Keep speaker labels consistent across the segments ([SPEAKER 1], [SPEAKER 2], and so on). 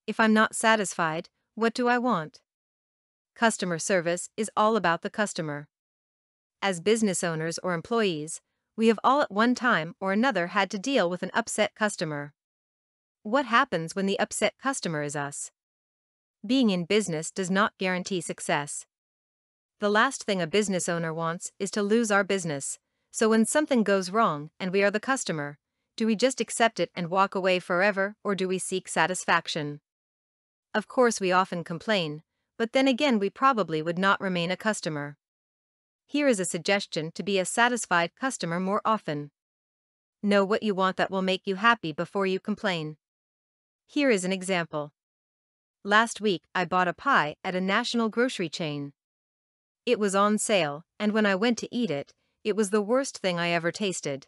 [SPEAKER 1] If I'm not satisfied, what do I want? Customer service is all about the customer. As business owners or employees, we have all at one time or another had to deal with an upset customer. What happens when the upset customer is us? Being in business does not guarantee success. The last thing a business owner wants is to lose our business, so when something goes wrong and we are the customer, do we just accept it and walk away forever, or do we seek satisfaction? Of course, we often complain, but then again, we probably would not remain a customer. Here is a suggestion to be a satisfied customer more often. Know what you want that will make you happy before you complain. Here is an example. Last week, I bought a pie at a national grocery chain. It was on sale, and when I went to eat it, it was the worst thing I ever tasted.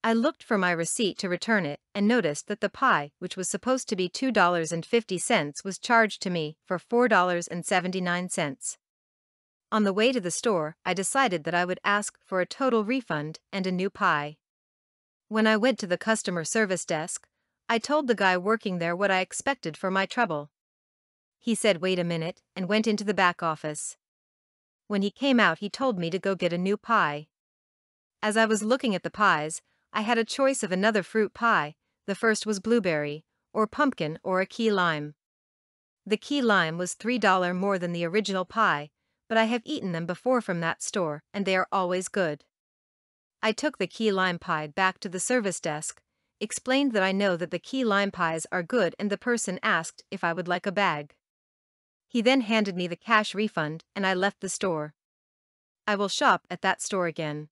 [SPEAKER 1] I looked for my receipt to return it and noticed that the pie, which was supposed to be $2.50, was charged to me for $4.79. On the way to the store, I decided that I would ask for a total refund and a new pie. When I went to the customer service desk, I told the guy working there what I expected for my trouble. He said, "Wait a minute," and went into the back office. When he came out, he told me to go get a new pie. As I was looking at the pies, I had a choice of another fruit pie. The first was blueberry, or pumpkin, or a key lime. The key lime was $3 more than the original pie, but I have eaten them before from that store, and they are always good. I took the key lime pie back to the service desk, explained that I know that the key lime pies are good, and the person asked if I would like a bag. He then handed me the cash refund and I left the store. I will shop at that store again.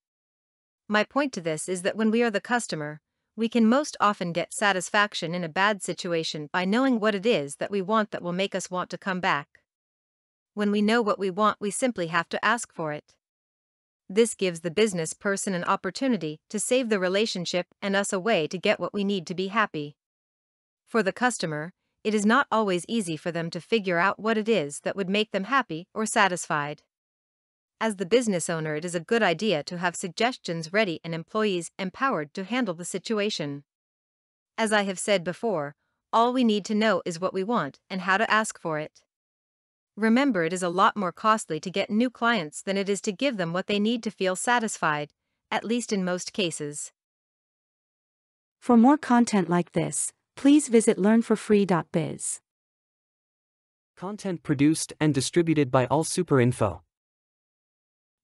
[SPEAKER 1] My point to this is that when we are the customer, we can most often get satisfaction in a bad situation by knowing what it is that we want that will make us want to come back. When we know what we want, we simply have to ask for it. This gives the business person an opportunity to save the relationship and us a way to get what we need to be happy. For the customer, it is not always easy for them to figure out what it is that would make them happy or satisfied. As the business owner, it is a good idea to have suggestions ready and employees empowered to handle the situation. As I have said before, all we need to know is what we want and how to ask for it. Remember, it is a lot more costly to get new clients than it is to give them what they need to feel satisfied, at least in most cases.
[SPEAKER 2] For more content like this, please visit learnforfree.biz.
[SPEAKER 3] Content produced and distributed by AllSuperInfo.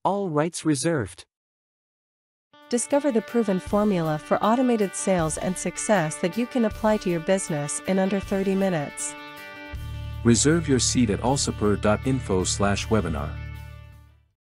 [SPEAKER 3] All rights reserved.
[SPEAKER 4] Discover the proven formula for automated sales and success that you can apply to your business in under 30 minutes.
[SPEAKER 5] Reserve your seat at allsuper.info/webinar.